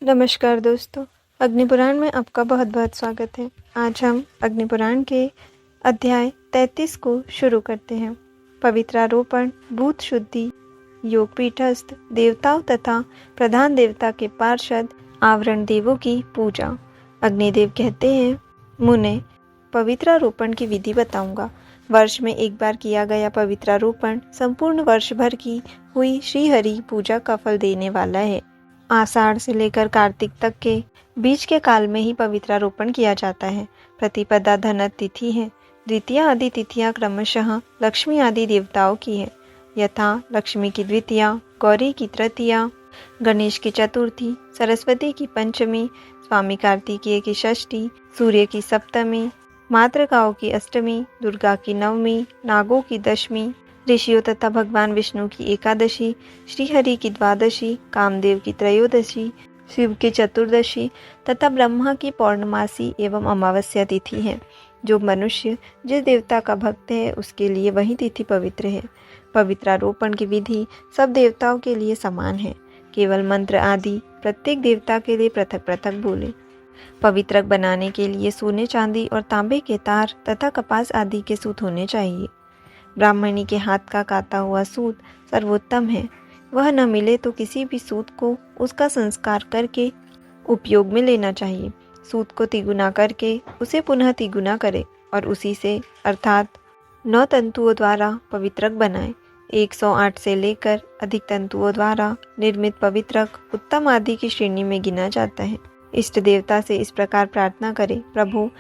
नमस्कार दोस्तों, अग्निपुराण में आपका बहुत बहुत स्वागत है। आज हम अग्निपुराण के अध्याय 33 को शुरू करते हैं। पवित्रारोपण, भूत शुद्धि, योग पीठस्थ देवताओं तथा प्रधान देवता के पार्षद आवरण देवों की पूजा। अग्निदेव कहते हैं, मुने पवित्रारोपण की विधि बताऊंगा। वर्ष में एक बार किया गया पवित्रारोपण संपूर्ण वर्ष भर की हुई श्रीहरि पूजा का फल देने वाला है। आषाढ़ से लेकर कार्तिक तक के बीच के काल में ही पवित्रारोपण किया जाता है। प्रतिपदा धनत तिथि है। द्वितीया आदि तिथियां क्रमशः लक्ष्मी आदि देवताओं की है, यथा लक्ष्मी की द्वितीया, गौरी की तृतीया, गणेश की चतुर्थी, सरस्वती की पंचमी, स्वामी कार्तिकेय की षष्ठी, सूर्य की सप्तमी, मातृकाओं की अष्टमी, दुर्गा की नवमी, नागों की दशमी, ऋषियों तथा भगवान विष्णु की एकादशी, श्रीहरि की द्वादशी, कामदेव की त्रयोदशी, शिव की चतुर्दशी तथा ब्रह्मा की पौर्णमासी एवं अमावस्या तिथि है। जो मनुष्य जिस देवता का भक्त है उसके लिए वही तिथि पवित्र है। पवित्रारोपण की विधि सब देवताओं के लिए समान है, केवल मंत्र आदि प्रत्येक देवता के लिए पृथक पृथक बोले। पवित्रक बनाने के लिए सोने, चांदी और तांबे के तार तथा कपास आदि के सूत होने चाहिए। ब्राह्मणी के हाथ का काता हुआ सूत सर्वोत्तम है। वह न मिले तो किसी भी सूत को उसका संस्कार करके उपयोग में लेना चाहिए। सूत को तिगुना करके उसे पुनः तिगुना करे और उसी से अर्थात 9 तंतुओं द्वारा पवित्रक बनाए। 108 से लेकर अधिक तंतुओं द्वारा निर्मित पवित्रक उत्तम आदि की श्रेणी में गिना जाता है। इष्ट देवता से इस प्रकार प्रार्थना करे, प्रभु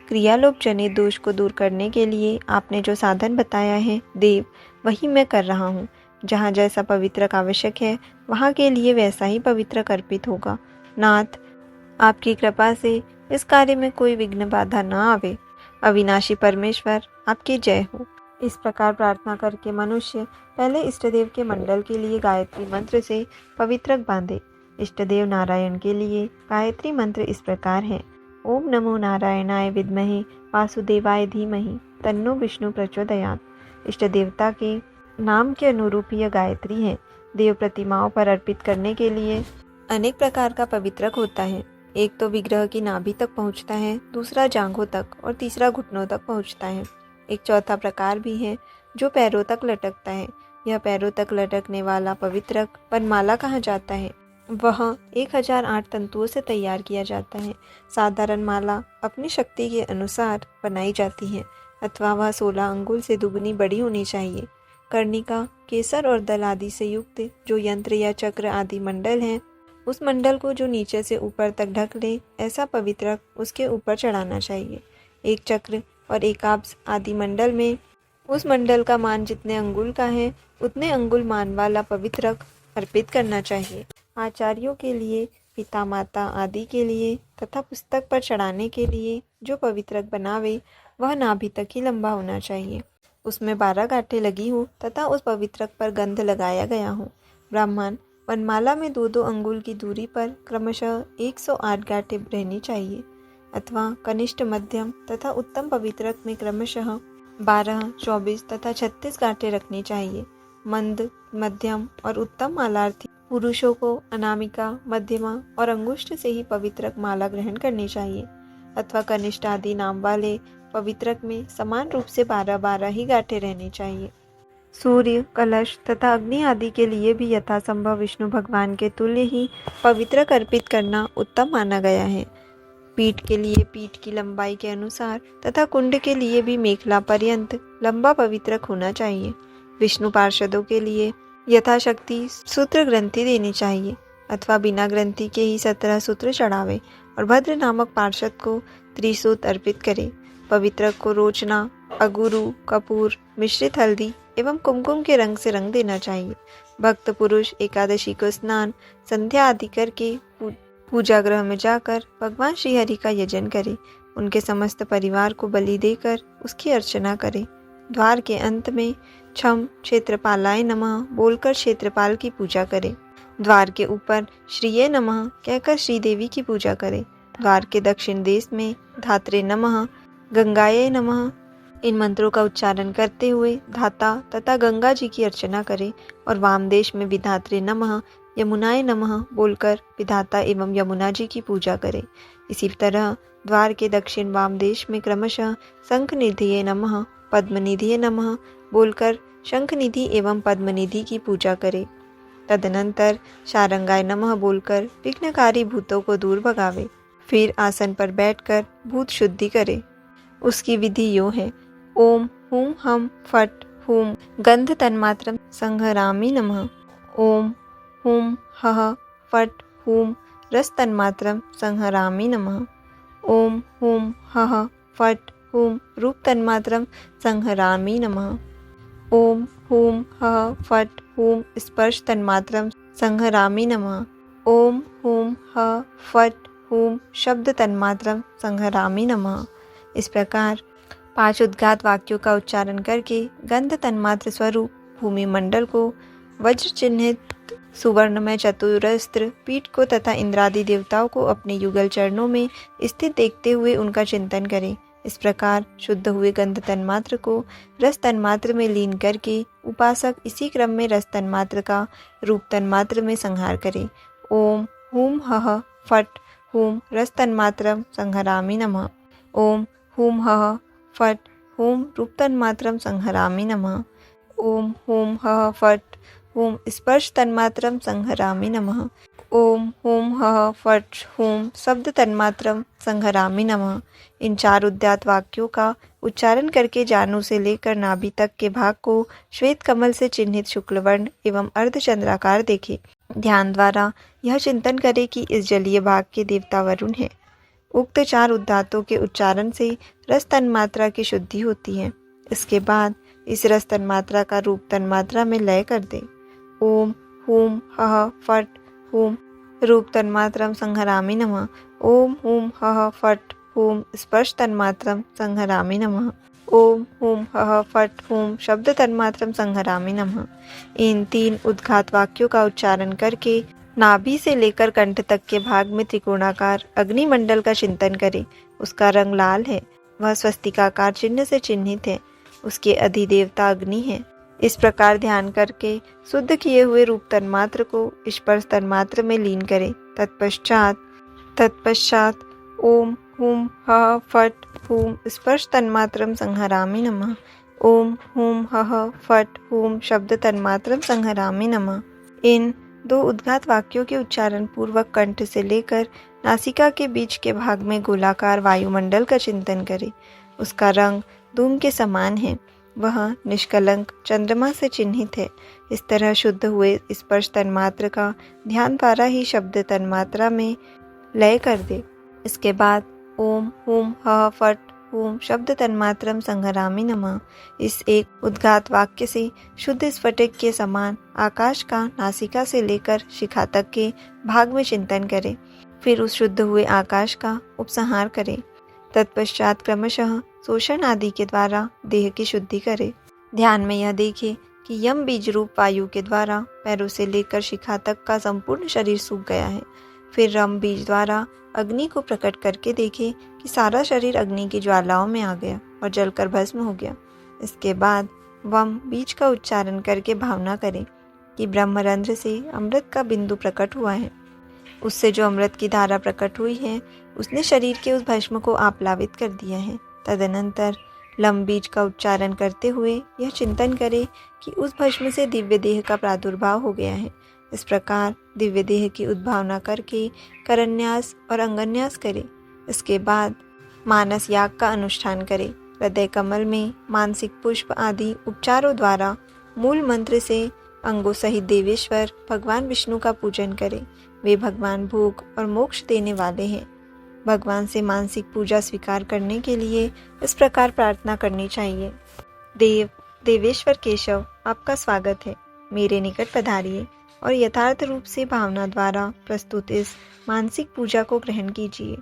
क्रियालोप जनित दोष को दूर करने के लिए आपने जो साधन बताया है देव, वही मैं कर रहा हूँ। जहाँ जैसा पवित्रक आवश्यक है वहाँ के लिए वैसा ही पवित्रक अर्पित होगा। नाथ, आपकी कृपा से इस कार्य में कोई विघ्न बाधा न आवे। अविनाशी परमेश्वर, आपकी जय हो। इस प्रकार प्रार्थना करके मनुष्य पहले इष्टदेव के मंडल के लिए गायत्री मंत्र से पवित्रक बांधे। इष्टदेव नारायण के लिए गायत्री मंत्र इस प्रकार है, ओम नमो नारायणाय विद्महे वासुदेवाय धीमहि तन्नो विष्णु प्रचोदयात्। इष्ट देवता के नाम के अनुरूप यह गायत्री है। देव प्रतिमाओं पर अर्पित करने के लिए अनेक प्रकार का पवित्रक होता है। एक तो विग्रह की नाभि तक पहुँचता है, दूसरा जांघों तक और तीसरा घुटनों तक पहुँचता है। एक चौथा प्रकार भी है जो पैरों तक लटकता है। यह पैरों तक लटकने वाला पवित्रक वनमाला कहा जाता है। वह 1008 तंतुओं से तैयार किया जाता है। साधारण माला अपनी शक्ति के अनुसार बनाई जाती है, अथवा वह 16 अंगुल से दुगनी बड़ी होनी चाहिए। कर्णिका, केसर और दल आदि से युक्त जो यंत्र या चक्र आदि मंडल हैं, उस मंडल को जो नीचे से ऊपर तक ढक ले, ऐसा पवित्रक उसके ऊपर चढ़ाना चाहिए। एक चक्र और एकाब्ज आदि मंडल में उस मंडल का मान जितने अंगुल का है उतने अंगुल मान वाला पवित्रक अर्पित करना चाहिए। आचार्यों के लिए, पिता माता आदि के लिए तथा पुस्तक पर चढ़ाने के लिए जो पवित्रक बनावे वह नाभि तक ही लंबा होना चाहिए। उसमें 12 गांठें लगी हो तथा उस पवित्रक पर गंध लगाया गया हो। ब्राह्मण वनमाला में 2-2 अंगुल की दूरी पर क्रमशः 108 गांठें रहनी चाहिए, अथवा कनिष्ठ, मध्यम तथा उत्तम पवित्रक में क्रमशः 12, 24 तथा 36 गांठें रखनी चाहिए। मंद, मध्यम और उत्तम मालार्थी पुरुषों को अनामिका, मध्यमा और अंगुष्ठ से ही पवित्रक माला ग्रहण करनी चाहिए, अथवा कनिष्ठ आदि नाम वाले पवित्रक में समान रूप से 12-12 ही गांठें रहनी चाहिए। सूर्य, कलश तथा अग्नि आदि के लिए भी यथासंभव विष्णु भगवान के तुल्य ही पवित्रक अर्पित करना उत्तम माना गया है। पीठ के लिए पीठ की लंबाई के अनुसार तथा कुंड के लिए भी मेखला पर्यंत लंबा पवित्रक होना चाहिए। विष्णु पार्षदों के लिए यथाशक्ति सूत्र ग्रंथि देनी चाहिए, अथवा बिना ग्रंथि के ही 17 सूत्र चढ़ावे और भद्र नामक पार्षद को त्रिसूत अर्पित करे। पवित्रक को रोचना, अगुरु, कपूर, मिश्रित हल्दी एवं कुमकुम के रंग से रंग देना चाहिए। भक्त पुरुष एकादशी को स्नान, संध्या आदि करके पूजा गृह में जाकर भगवान श्रीहरि का यजन करे। उनके समस्त परिवार को बलि देकर उसकी अर्चना करे। द्वार के अंत में छम क्षेत्रपालाय नमः बोलकर क्षेत्रपाल की पूजा करे। द्वार के ऊपर श्रीये नमः कहकर श्रीदेवी की पूजा करे। द्वार के दक्षिण देश में धात्रे नमः, गंगाये नमः इन मंत्रों का उच्चारण करते हुए धाता तथा गंगा जी की अर्चना करे और वाम देश में विधात्रे नमः यमुनाय नमः बोलकर विधाता एवं यमुना जी की पूजा करें। इसी तरह द्वार के दक्षिण वाम देश में क्रमशः शंखनिधिये नमः, पद्मनिधिये नमः बोलकर शंखनिधि एवं पद्मनिधि की पूजा करें। तदनंतर शारंगाय नमः बोलकर विघ्नकारी भूतों को दूर भगावे। फिर आसन पर बैठकर भूत शुद्धि करे। उसकी विधि यूँ है: ओम हूम हम फट हूम गंध तन्मात्रम संहरामि नमः। ओम हूम हः फट हूम रस तन्मात्रम संहरामि नमः। ओम हूम हः फट हूम रूप तन्मात्रम संहरामि नमः। ओम हूम हः फट हूम स्पर्श तन्मात्रम संहरामि नमः। ओम हूम हः फट हूम शब्द तन्मात्रम संहरामि नमः। इस प्रकार 5 उद्गात वाक्यों का उच्चारण करके गंध तन्मात्र स्वरूप भूमि मंडल को वज्र चिन्हित सुवर्णमय चतुरस्त्र पीठ को तथा इंद्रादि देवताओं को अपने युगल चरणों में स्थित देखते हुए उनका चिंतन करें। इस प्रकार शुद्ध हुए गंध तन्मात्र को रस तन्मात्र में लीन करके उपासक इसी क्रम में रस तन्मात्र का रूप तन्मात्र में संहार करे। ओम हूम हः फट हूम रस तन्मात्रम संहरामि नमः। ओम हूम हः फट हूम रूप तन्मात्रम संहरामि नमः। ओम हूम हः फट हूम स्पर्श तन्मात्रम संहरामि नमः। ओम हूम हः फट हूम शब्द तन्मात्रम संहरामि नमः। इन 4 उद्गात वाक्यों का उच्चारण करके जानु से लेकर नाभि तक के भाग को श्वेत कमल से चिन्हित शुक्लवर्ण एवं अर्धचंद्राकार देखे। ध्यान द्वारा यह चिंतन करे कि इस जलीय भाग के देवता वरुण है। उक्त 4 उद्गातों के उच्चारण से रस तन्मात्रा की शुद्धि होती है। इसके बाद इस रस तन्मात्रा का रूप तन्मात्रा में लय कर दे। ओम हूम हः फट हूम रूप तन्मात्रम संहरामि नमः। ओम हूम हः फट हूम स्पर्श तन्मात्रम संहरामि नमः। ओम हूम हः फट हूम शब्द तन्मात्रम संहरामि नमः। इन 3 उद्गात वाक्यों का उच्चारण करके नाभि से लेकर कंठ तक के भाग में त्रिकोणाकार अग्निमंडल का चिंतन करें। उसका रंग लाल है। वह स्वस्तिकाकार चिन्ह से चिन्हित है। उसके अधिदेवता अग्नि है। इस प्रकार ध्यान करके शुद्ध किए हुए रूप तन्मात्र को स्पर्श तन्मात्र में लीन करें। तत्पश्चात ओम हूम हः फट हूम स्पर्श तन्मात्रम संहरामि नमः। ओम हूम हः फट हूम शब्द तन्मात्रम संहरामि नमः। इन 2 उद्गात वाक्यों के उच्चारण पूर्वक कंठ से लेकर नासिका के बीच के भाग में गोलाकार वायुमंडल का चिंतन करें। उसका रंग धूम के समान है। वह निष्कलंक चंद्रमा से चिन्हित है। इस तरह शुद्ध हुए स्पर्श तन्मात्र का ध्यान द्वारा ही शब्द तन्मात्रा में लय कर दे। इसके बाद ओम हूम हः फट हूम शब्द तन्मात्रम संहरामि नमः इस एक उद्गात वाक्य से शुद्ध स्फटिक के समान आकाश का नासिका से लेकर शिखा तक के भाग में चिंतन करें। फिर उस शुद्ध हुए आकाश का उपसंहार करें। तत्पश्चात क्रमशः शोषण आदि के द्वारा देह की शुद्धि करें। ध्यान में यह देखें कि यम बीज रूप वायु के द्वारा पैरों से लेकर शिखा तक का संपूर्ण शरीर सूख गया है। फिर रम बीज द्वारा अग्नि को प्रकट करके देखे कि सारा शरीर अग्नि की ज्वालाओं में आ गया और जलकर भस्म हो गया। इसके बाद वम बीज का उच्चारण करके भावना करें कि ब्रह्मरंध्र से अमृत का बिंदु प्रकट हुआ है। उससे जो अमृत की धारा प्रकट हुई है उसने शरीर के उस भस्म को आप्लावित कर दिया है। तदनंतर लम बीज का उच्चारण करते हुए यह चिंतन करे कि उस भस्म से दिव्य देह का प्रादुर्भाव हो गया है। इस प्रकार दिव्य देह की उद्भावना करके करन्यास और अंगन्यास करे। इसके बाद मानस याग का अनुष्ठान करे। हृदय कमल में मानसिक पुष्प आदि उपचारों द्वारा मूल मंत्र से अंगों सहित देवेश्वर भगवान विष्णु का पूजन करे। वे भगवान भोग और मोक्ष देने वाले हैं। भगवान से मानसिक पूजा स्वीकार करने के लिए इस प्रकार प्रार्थना करनी चाहिए। देवेश्वर केशव, आपका स्वागत है। मेरे निकट पधारिए और यथार्थ रूप से भावना द्वारा प्रस्तुत इस मानसिक पूजा को ग्रहण कीजिए।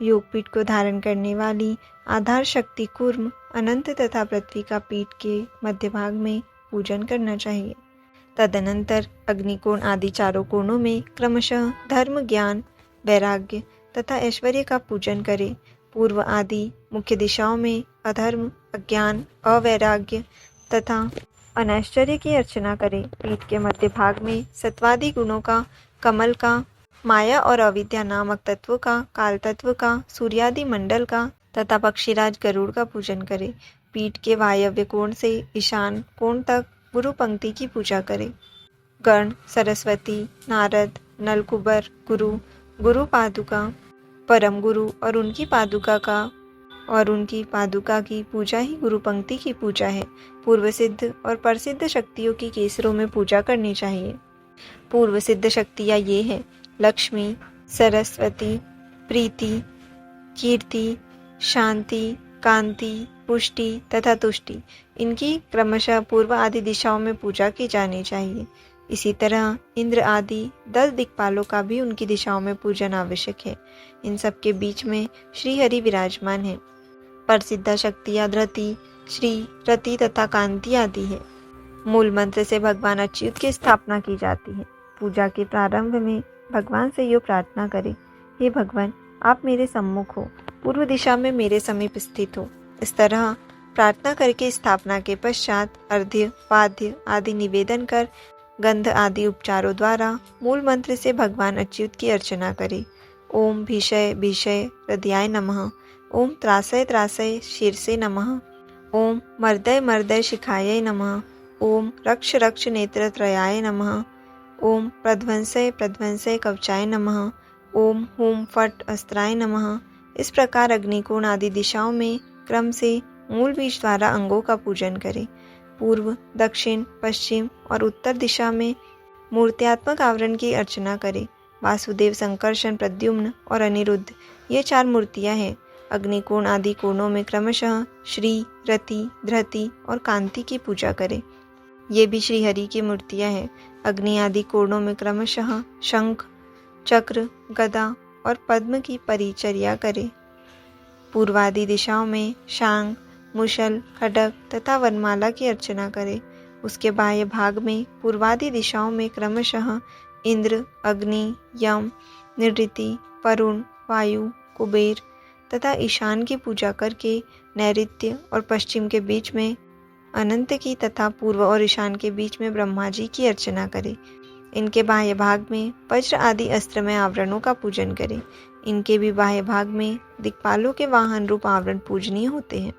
योगपीठ को धारण करने वाली आधार शक्ति कूर्म अनंत तथा पृथ्वी का पीठ के मध्य भाग में पूजन करना चाहिए। तदनंतर अग्निकोण आदि 4 कोणों में क्रमशः धर्म, ज्ञान, वैराग्य तथा ऐश्वर्य का पूजन करें। पूर्व आदि मुख्य दिशाओं में अधर्म, अज्ञान, अवैराग्य तथा अनैश्चर्य की अर्चना करें। पीठ के मध्य भाग में सत्वादि गुणों का, कमल का, माया और अविद्या नामक तत्व का, काल तत्व का, सूर्यादि मंडल का तथा पक्षीराज गरुड़ का पूजन करें। पीठ के वायव्य कोण से ईशान कोण तक गुरु पंक्ति की पूजा करें। गण, सरस्वती, नारद, नलकुबर, गुरु, गुरु पादुका, परम गुरु और उनकी पादुका की पूजा ही गुरु पंक्ति की पूजा है। पूर्व सिद्ध और प्रसिद्ध शक्तियों की केसरों में पूजा करनी चाहिए। पूर्व सिद्ध शक्तियाँ ये हैं: लक्ष्मी, सरस्वती, प्रीति, कीर्ति, शांति, कांति, पुष्टि तथा तुष्टि। इनकी क्रमशः पूर्व आदि दिशाओं में पूजा की जानी चाहिए। इसी तरह इंद्र आदि 10 दिक्पालों का भी उनकी दिशाओं में पूजन आवश्यक है। इन सब के बीच में श्रीहरि विराजमान है। प्रसिद्ध शक्तियाँ धृति, श्री, रति तथा कांति आदि है। मूल मंत्र से भगवान अच्युत की स्थापना की जाती है। पूजा के प्रारंभ में भगवान से यो प्रार्थना करें: हे भगवान, आप मेरे सम्मुख हो, पूर्व दिशा में मेरे समीप स्थित हो। इस तरह प्रार्थना करके स्थापना के पश्चात अर्घ्य, पाद्य आदि निवेदन कर गंध आदि उपचारों द्वारा मूल मंत्र से भगवान अच्युत की अर्चना करें। ओम भीषय भीषय हृदयाय नमः। ओम त्रासय त्रासय शीर्षे नमः। ओम मर्दय मर्दय शिखाय नमः। ओम रक्ष रक्ष नेत्रत्रयाय नमः। ओम प्रध्वंसय प्रध्वंसय कवचाय नमः। ओम हुम फट अस्त्राय नमः। इस प्रकार अग्निकोण आदि दिशाओं में क्रम से मूल बीज द्वारा अंगों का पूजन करें। पूर्व, दक्षिण, पश्चिम और उत्तर दिशा में मूर्त्यात्मक आवरण की अर्चना करें। वासुदेव, संकर्षण, प्रद्युम्न और अनिरुद्ध ये 4 मूर्तियां हैं। अग्निकोण आदि कोणों में क्रमशः श्री, रति, धृति और कांति की पूजा करें। ये भी श्रीहरि की मूर्तियां हैं। अग्नि आदि कोणों में क्रमशः शंख, चक्र, गदा और पद्म की परिचर्या करें। पूर्वादि दिशाओं में शांग, मुशल, खड्ग तथा वनमाला की अर्चना करें। उसके बाह्य भाग में पूर्वादि दिशाओं में क्रमशः इंद्र, अग्नि, यम, निऋति, वरुण, वायु, कुबेर तथा ईशान की पूजा करके नैऋत्य और पश्चिम के बीच में अनंत की तथा पूर्व और ईशान के बीच में ब्रह्मा जी की अर्चना करें। इनके बाह्य भाग में वज्र आदि अस्त्रमय आवरणों का पूजन करें। इनके भी बाह्य भाग में दिक्पालों के वाहन रूप आवरण पूजनीय होते हैं।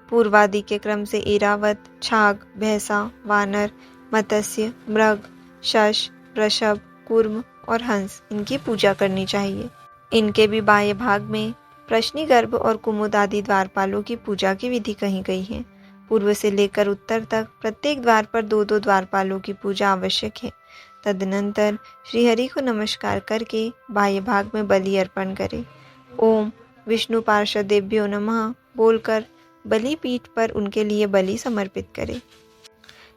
पूर्वादि के क्रम से ऐरावत, छाग, भैंसा, वानर, मत्स्य, मृग, शश, वृषभ, कूर्म और हंस इनकी पूजा करनी चाहिए। इनके भी बाह्य भाग में प्रश्निगर्भ और कुमुद आदि द्वारपालों की पूजा की विधि कही गई है। पूर्व से लेकर उत्तर तक प्रत्येक द्वार पर 2-2 द्वारपालों की पूजा आवश्यक है। तदनंतर श्रीहरि को नमस्कार करके बाह्य भाग में बलि अर्पण करें। ओम विष्णु पार्षदेभ्यो नमः बोलकर बलि पीठ पर उनके लिए बलि समर्पित करें।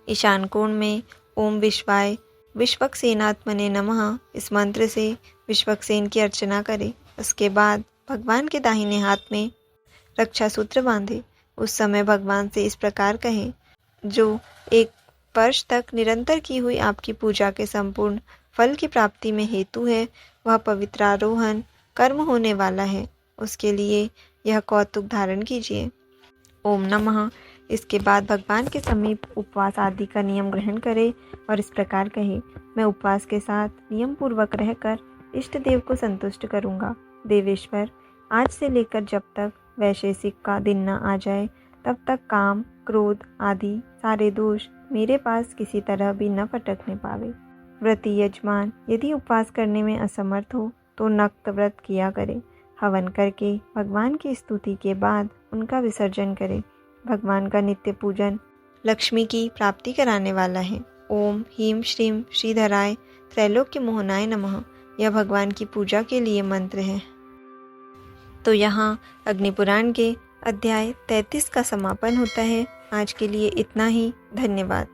ईशान कोण में ओम विश्वाय विश्वक्सेनात्मने नमः इस मंत्र से विश्वक्सेन की अर्चना करें। उसके बाद भगवान के दाहिने हाथ में रक्षा सूत्र बांधे। उस समय भगवान से इस प्रकार कहें: जो एक वर्ष तक निरंतर की हुई आपकी पूजा के संपूर्ण फल की प्राप्ति में हेतु है, वह पवित्रारोहण कर्म होने वाला है। उसके लिए यह कौतुक धारण कीजिए। ओम नमः। इसके बाद भगवान के समीप उपवास आदि का नियम ग्रहण करें और इस प्रकार कहे: मैं उपवास के साथ नियम पूर्वक रहकर इष्ट देव को संतुष्ट करूंगा। देवेश्वर, आज से लेकर जब तक वैशेषिक का दिन न आ जाए तब तक काम, क्रोध आदि सारे दोष मेरे पास किसी तरह भी न फटकने पावे। व्रती यजमान यदि उपवास करने में असमर्थ हो तो नक्त व्रत किया करे। हवन करके भगवान की स्तुति के बाद उनका विसर्जन करे। भगवान का नित्य पूजन लक्ष्मी की प्राप्ति कराने वाला है। ओम ह्रीं श्रीं श्रीधराय त्रैलोक्य मोहनाय नमः यह भगवान की पूजा के लिए मंत्र है। तो यहाँ अग्निपुराण के अध्याय 33 का समापन होता है। आज के लिए इतना ही। धन्यवाद।